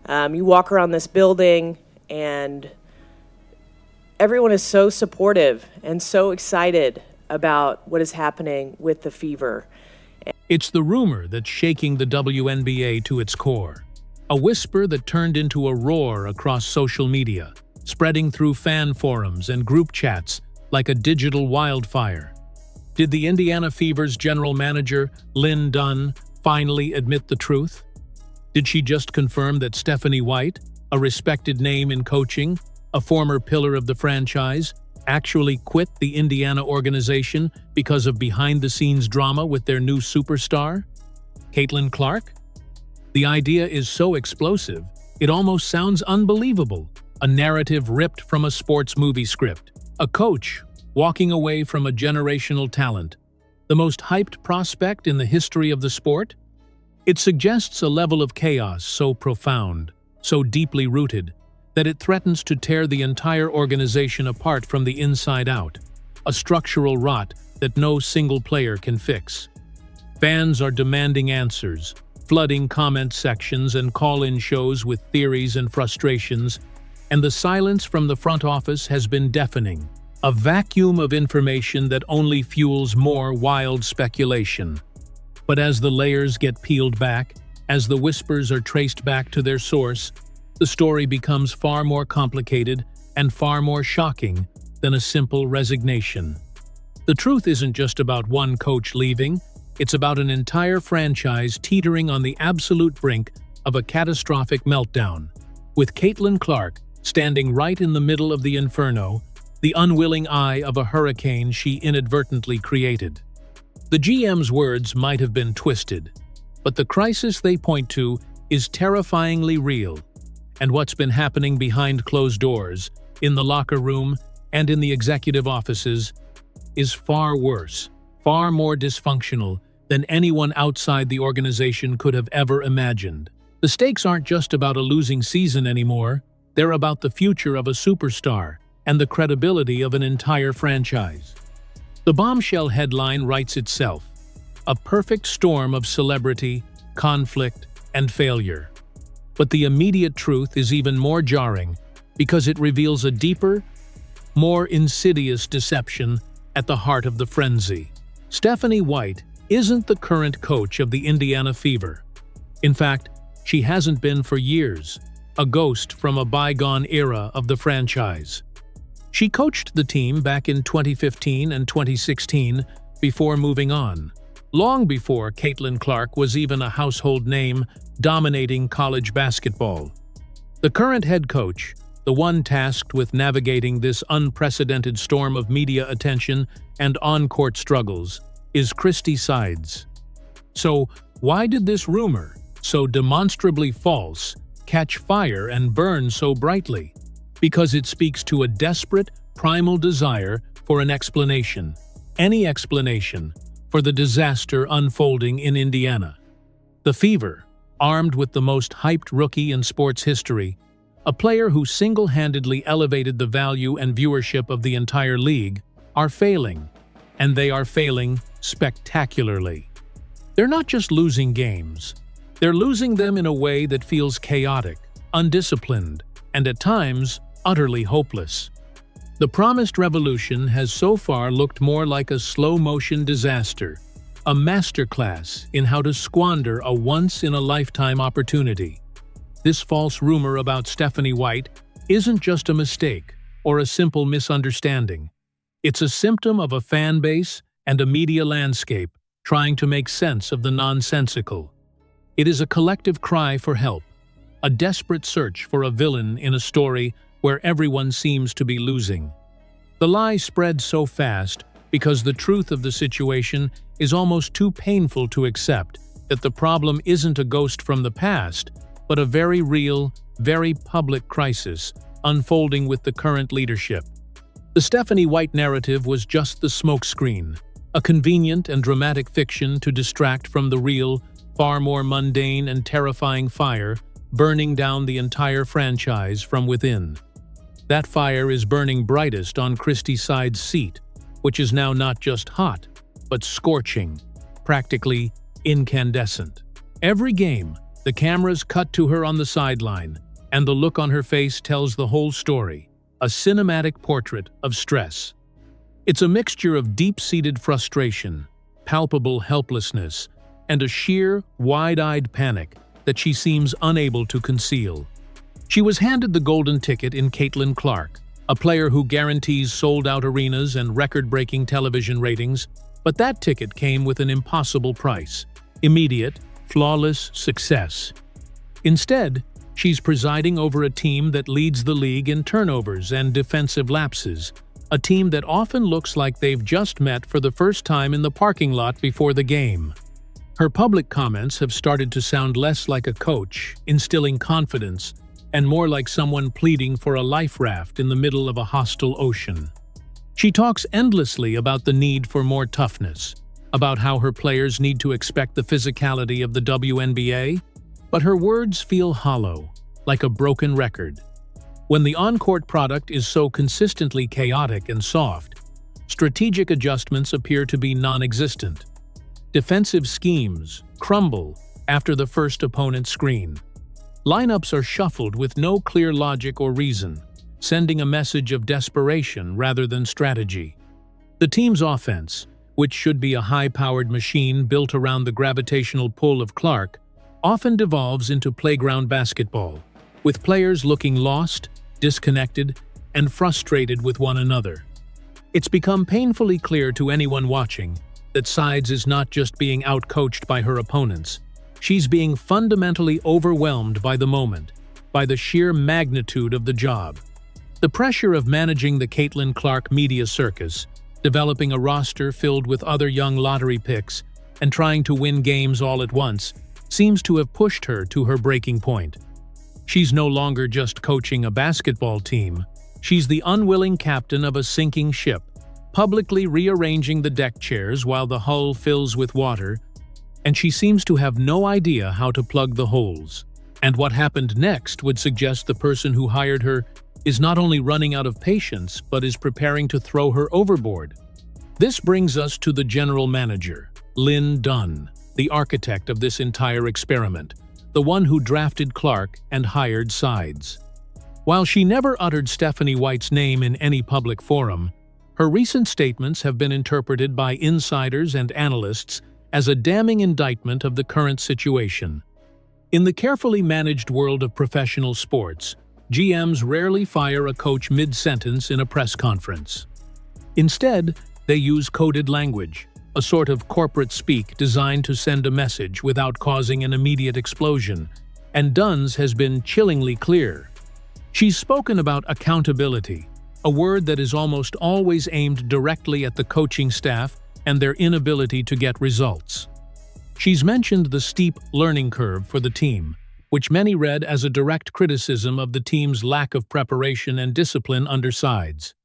You walk around this building, and everyone is so supportive and so excited about what is happening with the Fever. It's the rumor that's shaking the WNBA to its core. A whisper that turned into a roar across social media, spreading through fan forums and group chats like a digital wildfire. Did the Indiana Fever's general manager, Lynn Dunn, finally admit the truth? Did she just confirm that Stephanie White, a respected name in coaching, a former pillar of the franchise, actually quit the Indiana organization because of behind-the-scenes drama with their new superstar, Caitlin Clark? The idea is so explosive, it almost sounds unbelievable. A narrative ripped from a sports movie script. A coach walking away from a generational talent. The most hyped prospect in the history of the sport? It suggests a level of chaos so profound, so deeply rooted, that it threatens to tear the entire organization apart from the inside out, a structural rot that no single player can fix. Fans are demanding answers, flooding comment sections and call-in shows with theories and frustrations, and the silence from the front office has been deafening, a vacuum of information that only fuels more wild speculation. But as the layers get peeled back, as the whispers are traced back to their source, the story becomes far more complicated and far more shocking than a simple resignation. The truth isn't just about one coach leaving, it's about an entire franchise teetering on the absolute brink of a catastrophic meltdown, with Caitlin Clark standing right in the middle of the inferno, the unwilling eye of a hurricane she inadvertently created. The GM's words might have been twisted, but the crisis they point to is terrifyingly real. And what's been happening behind closed doors, in the locker room, and in the executive offices, is far worse, far more dysfunctional than anyone outside the organization could have ever imagined. The stakes aren't just about a losing season anymore, they're about the future of a superstar and the credibility of an entire franchise. The bombshell headline writes itself: a perfect storm of celebrity, conflict, and failure. But the immediate truth is even more jarring because it reveals a deeper, more insidious deception at the heart of the frenzy. Stephanie White isn't the current coach of the Indiana Fever. In fact, she hasn't been for years, a ghost from a bygone era of the franchise. She coached the team back in 2015 and 2016 before moving on, long before Caitlin Clark was even a household name dominating college basketball. The current head coach, the one tasked with navigating this unprecedented storm of media attention and on-court struggles, is Christy Sides. So, why did this rumor, so demonstrably false, catch fire and burn so brightly? Because it speaks to a desperate, primal desire for an explanation, any explanation, for the disaster unfolding in Indiana. The Fever, armed with the most hyped rookie in sports history, a player who single-handedly elevated the value and viewership of the entire league, are failing, and they are failing spectacularly. They're not just losing games, they're losing them in a way that feels chaotic, undisciplined, and at times, utterly hopeless. The promised revolution has so far looked more like a slow-motion disaster, a masterclass in how to squander a once-in-a-lifetime opportunity. This false rumor about Stephanie White isn't just a mistake or a simple misunderstanding. It's a symptom of a fan base and a media landscape trying to make sense of the nonsensical. It is a collective cry for help, a desperate search for a villain in a story where everyone seems to be losing. The lie spread so fast because the truth of the situation is almost too painful to accept that the problem isn't a ghost from the past, but a very real, very public crisis unfolding with the current leadership. The Stephanie White narrative was just the smokescreen, a convenient and dramatic fiction to distract from the real, far more mundane and terrifying fire burning down the entire franchise from within. That fire is burning brightest on Christy Sides' seat, which is now not just hot, but scorching, practically incandescent. Every game, The cameras cut to her on the sideline, and the look on her face tells the whole story, a cinematic portrait of stress. It's a mixture of deep-seated frustration, palpable helplessness, and a sheer, wide-eyed panic that she seems unable to conceal. She was handed the golden ticket in Caitlin Clark, a player who guarantees sold-out arenas and record-breaking television ratings, but that ticket came with an impossible price: immediate, flawless success. Instead, she's presiding over a team that leads the league in turnovers and defensive lapses, a team that often looks like they've just met for the first time in the parking lot before the game. Her public comments have started to sound less like a coach, instilling confidence, and more like someone pleading for a life raft in the middle of a hostile ocean. She talks endlessly about the need for more toughness, about how her players need to expect the physicality of the WNBA, but her words feel hollow, like a broken record. When the on-court product is so consistently chaotic and soft, strategic adjustments appear to be non-existent. Defensive schemes crumble after the first opponent's screen. Lineups are shuffled with no clear logic or reason, sending a message of desperation rather than strategy. The team's offense, which should be a high-powered machine built around the gravitational pull of Clark, often devolves into playground basketball, with players looking lost, disconnected, and frustrated with one another. It's become painfully clear to anyone watching that Sides is not just being outcoached by her opponents. She's being fundamentally overwhelmed by the moment, by the sheer magnitude of the job. The pressure of managing the Caitlin Clark media circus, developing a roster filled with other young lottery picks, and trying to win games all at once, seems to have pushed her to her breaking point. She's no longer just coaching a basketball team. She's the unwilling captain of a sinking ship, publicly rearranging the deck chairs while the hull fills with water, and she seems to have no idea how to plug the holes. And what happened next would suggest the person who hired her is not only running out of patience, but is preparing to throw her overboard. This brings us to the general manager, Lynn Dunn, the architect of this entire experiment, the one who drafted Clark and hired Sides. While she never uttered Stephanie White's name in any public forum, her recent statements have been interpreted by insiders and analysts as a damning indictment of the current situation. In the carefully managed world of professional sports, GMs rarely fire a coach mid-sentence in a press conference. Instead, they use coded language, a sort of corporate speak designed to send a message without causing an immediate explosion, and Dunn's has been chillingly clear. She's spoken about accountability, a word that is almost always aimed directly at the coaching staff and their inability to get results. She's mentioned the steep learning curve for the team, which many read as a direct criticism of the team's lack of preparation and discipline under Sides.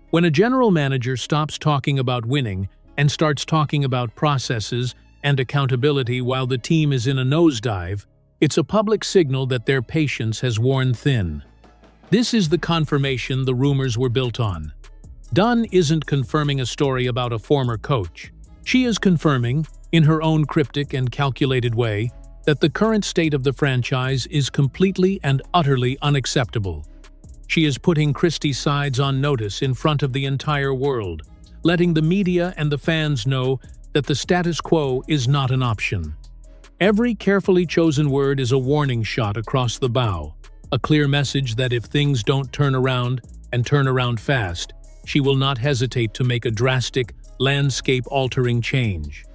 When a general manager stops talking about winning and starts talking about processes and accountability while the team is in a nosedive, it's a public signal that their patience has worn thin. This is the confirmation the rumors were built on. Dunn isn't confirming a story about a former coach. She is confirming, in her own cryptic and calculated way, that the current state of the franchise is completely and utterly unacceptable. She is putting Christy Sides on notice in front of the entire world, letting the media and the fans know that the status quo is not an option. Every carefully chosen word is a warning shot across the bow, a clear message that if things don't turn around, and turn around fast, she will not hesitate to make a drastic, landscape-altering change.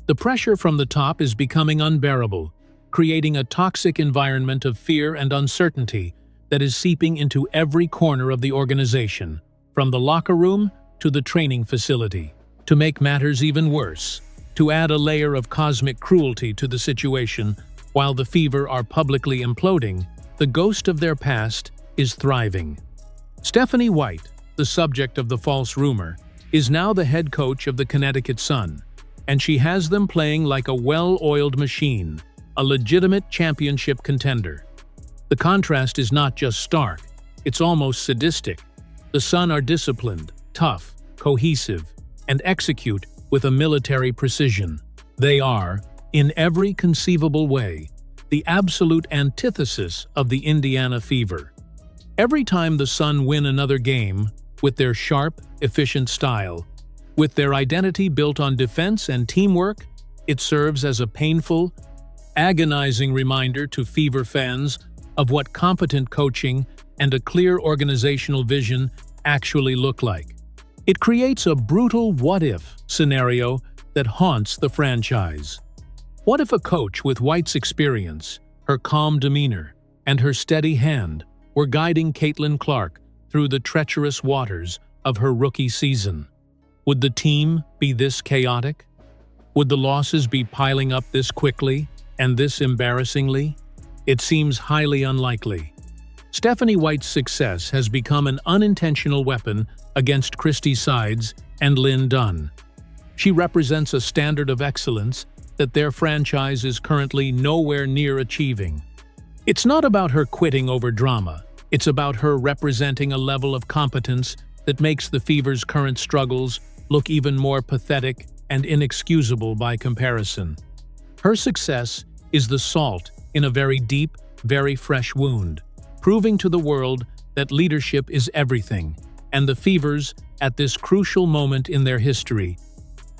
The pressure from the top is becoming unbearable, creating a toxic environment of fear and uncertainty that is seeping into every corner of the organization, from the locker room to the training facility. To make matters even worse, to add a layer of cosmic cruelty to the situation, while the Fever are publicly imploding, the ghost of their past is thriving. Stephanie White, the subject of the false rumor, is now the head coach of the Connecticut Sun, and she has them playing like a well-oiled machine, a legitimate championship contender. The contrast is not just stark, it's almost sadistic. The Sun are disciplined, tough, cohesive, and execute with a military precision. They are, in every conceivable way, the absolute antithesis of the Indiana Fever. Every time the Sun win another game, with their sharp, efficient style, with their identity built on defense and teamwork, it serves as a painful, agonizing reminder to Fever fans of what competent coaching and a clear organizational vision actually look like. It creates a brutal what-if scenario that haunts the franchise. What if a coach with White's experience, her calm demeanor, and her steady hand were guiding Caitlin Clark through the treacherous waters of her rookie season? Would the team be this chaotic? Would the losses be piling up this quickly and this embarrassingly? It seems highly unlikely. Stephanie White's success has become an unintentional weapon against Christy Sides and Lynn Dunn. She represents a standard of excellence that their franchise is currently nowhere near achieving. It's not about her quitting over drama. It's about her representing a level of competence that makes the Fever's current struggles look even more pathetic and inexcusable by comparison. Her success is the salt in a very deep, very fresh wound, proving to the world that leadership is everything, and the Fevers, at this crucial moment in their history,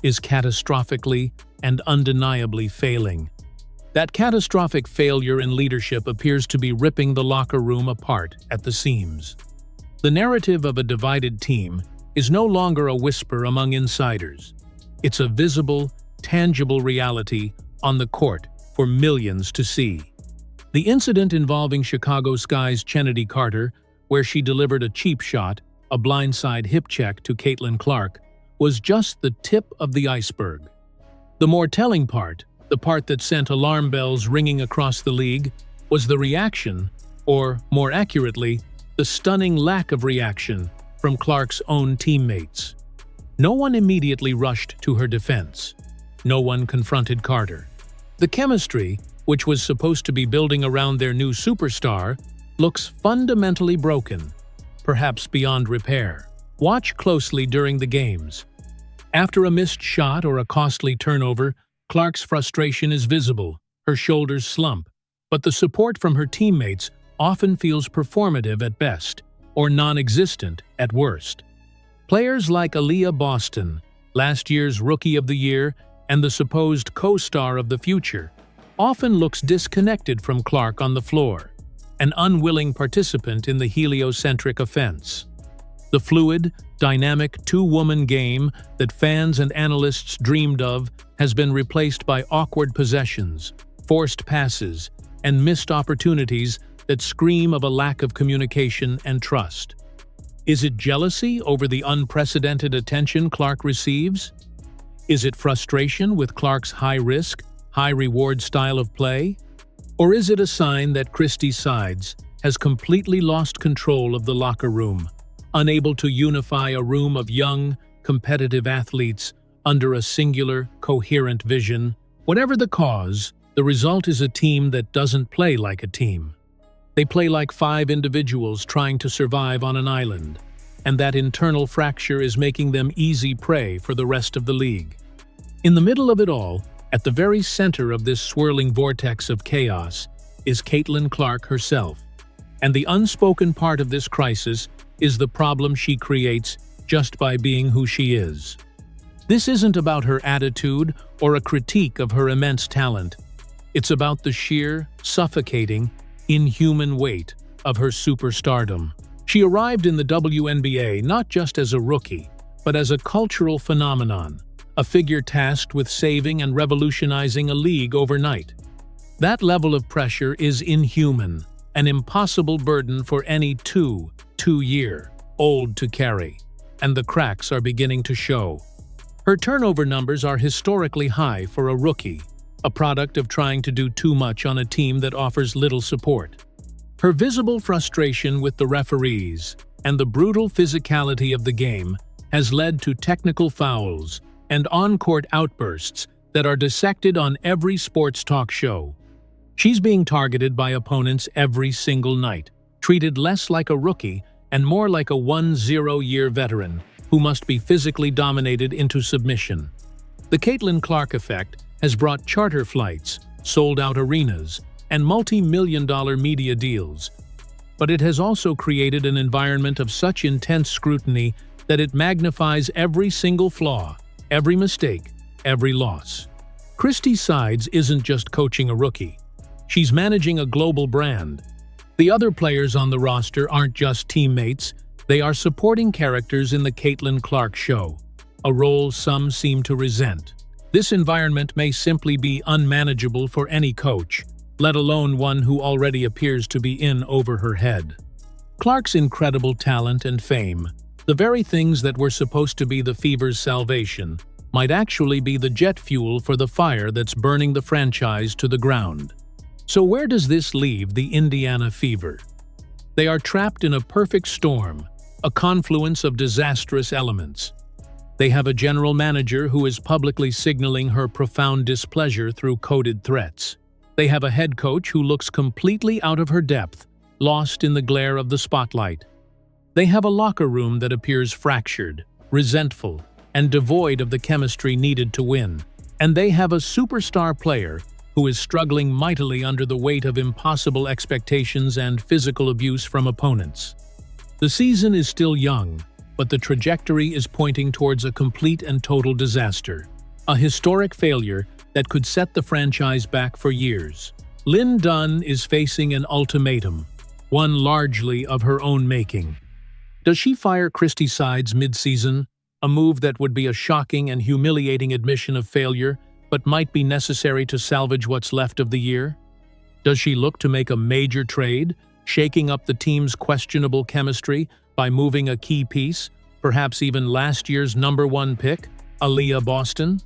is catastrophically and undeniably failing. That catastrophic failure in leadership appears to be ripping the locker room apart at the seams. The narrative of a divided team is no longer a whisper among insiders. It's a visible, tangible reality on the court for millions to see. The incident involving Chicago Sky's Chennedy Carter, where she delivered a cheap shot, a blindside hip check to Caitlin Clark, was just the tip of the iceberg. The more telling part, the part that sent alarm bells ringing across the league, was the reaction, or more accurately, the stunning lack of reaction from Clark's own teammates. No one immediately rushed to her defense. No one confronted Carter. The chemistry, which was supposed to be building around their new superstar, looks fundamentally broken, perhaps beyond repair. Watch closely during the games. After a missed shot or a costly turnover, Clark's frustration is visible, her shoulders slump, but the support from her teammates often feels performative at best, or non-existent at worst. Players like Aaliyah Boston, last year's Rookie of the Year and the supposed co-star of the future, often looks disconnected from Clark on the floor, an unwilling participant in the heliocentric offense. The fluid, dynamic two-woman game that fans and analysts dreamed of has been replaced by awkward possessions, forced passes, and missed opportunities that scream of a lack of communication and trust. Is it jealousy over the unprecedented attention Clark receives? Is it frustration with Clark's high-risk, high-reward style of play? Or is it a sign that Christy Sides has completely lost control of the locker room, unable to unify a room of young, competitive athletes under a singular, coherent vision? Whatever the cause, the result is a team that doesn't play like a team. They play like five individuals trying to survive on an island, and that internal fracture is making them easy prey for the rest of the league. In the middle of it all, at the very center of this swirling vortex of chaos, is Caitlin Clark herself. And the unspoken part of this crisis is the problem she creates just by being who she is. This isn't about her attitude or a critique of her immense talent. It's about the sheer, suffocating, inhuman weight of her superstardom. She arrived in the WNBA not just as a rookie, but as a cultural phenomenon, a figure tasked with saving and revolutionizing a league overnight. That level of pressure is inhuman, an impossible burden for any two-year-old to carry, and the cracks are beginning to show. Her turnover numbers are historically high for a rookie, a product of trying to do too much on a team that offers little support. Her visible frustration with the referees and the brutal physicality of the game has led to technical fouls and on-court outbursts that are dissected on every sports talk show. She's being targeted by opponents every single night, treated less like a rookie and more like a 10-year veteran who must be physically dominated into submission. The Caitlin Clark effect has brought charter flights, sold-out arenas, and multi-million-dollar media deals. But it has also created an environment of such intense scrutiny that it magnifies every single flaw, every mistake, every loss. Christy Sides isn't just coaching a rookie. She's managing a global brand. The other players on the roster aren't just teammates, they are supporting characters in the Caitlin Clark show, a role some seem to resent. This environment may simply be unmanageable for any coach, let alone one who already appears to be in over her head. Clark's incredible talent and fame, the very things that were supposed to be the Fever's salvation, might actually be the jet fuel for the fire that's burning the franchise to the ground. So where does this leave the Indiana Fever? They are trapped in a perfect storm, a confluence of disastrous elements. They have a general manager who is publicly signaling her profound displeasure through coded threats. They have a head coach who looks completely out of her depth, lost in the glare of the spotlight. They have a locker room that appears fractured, resentful, and devoid of the chemistry needed to win. And they have a superstar player who is struggling mightily under the weight of impossible expectations and physical abuse from opponents. The season is still young, but the trajectory is pointing towards a complete and total disaster, a historic failure that could set the franchise back for years. Lynn Dunn is facing an ultimatum, one largely of her own making. Does she fire Christy Sides mid-season, a move that would be a shocking and humiliating admission of failure, but might be necessary to salvage what's left of the year? Does she look to make a major trade, shaking up the team's questionable chemistry by moving a key piece, perhaps even last year's #1 pick, Aaliyah Boston?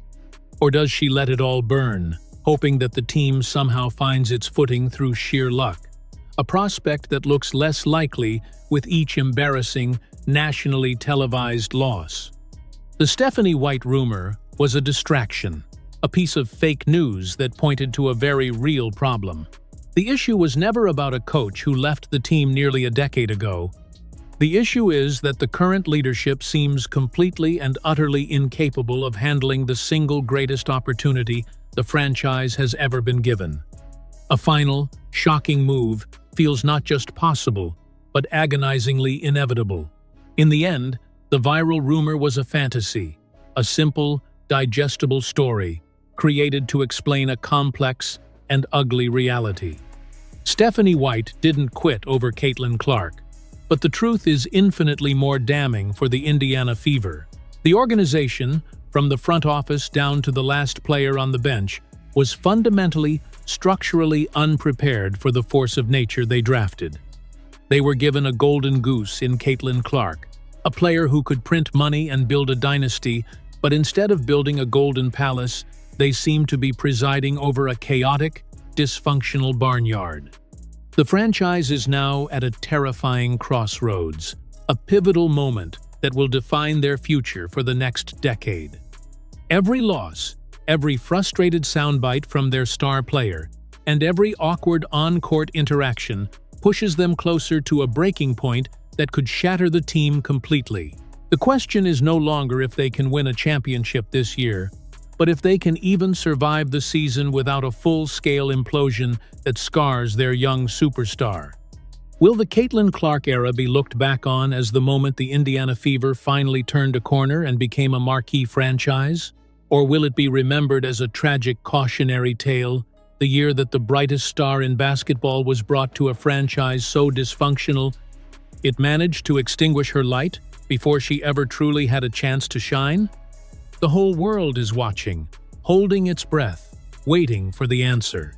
Or does she let it all burn, hoping that the team somehow finds its footing through sheer luck? A prospect that looks less likely with each embarrassing, nationally televised loss. The Stephanie White rumor was a distraction, a piece of fake news that pointed to a very real problem. The issue was never about a coach who left the team nearly a decade ago. The issue is that the current leadership seems completely and utterly incapable of handling the single greatest opportunity the franchise has ever been given. A final, shocking move feels not just possible, but agonizingly inevitable. In the end, the viral rumor was a fantasy, a simple, digestible story, created to explain a complex and ugly reality. Stephanie White didn't quit over Caitlin Clark, but the truth is infinitely more damning for the Indiana Fever. The organization, from the front office down to the last player on the bench, was fundamentally, structurally unprepared for the force of nature they drafted. They were given a golden goose in Caitlin Clark, a player who could print money and build a dynasty, but instead of building a golden palace, they seemed to be presiding over a chaotic, dysfunctional barnyard. The franchise is now at a terrifying crossroads, a pivotal moment that will define their future for the next decade. Every loss, every frustrated soundbite from their star player, and every awkward on-court interaction pushes them closer to a breaking point that could shatter the team completely. The question is no longer if they can win a championship this year, but if they can even survive the season without a full-scale implosion that scars their young superstar. Will the Caitlin Clark era be looked back on as the moment the Indiana Fever finally turned a corner and became a marquee franchise? Or will it be remembered as a tragic cautionary tale, the year that the brightest star in basketball was brought to a franchise so dysfunctional it managed to extinguish her light before she ever truly had a chance to shine? The whole world is watching, holding its breath, waiting for the answer.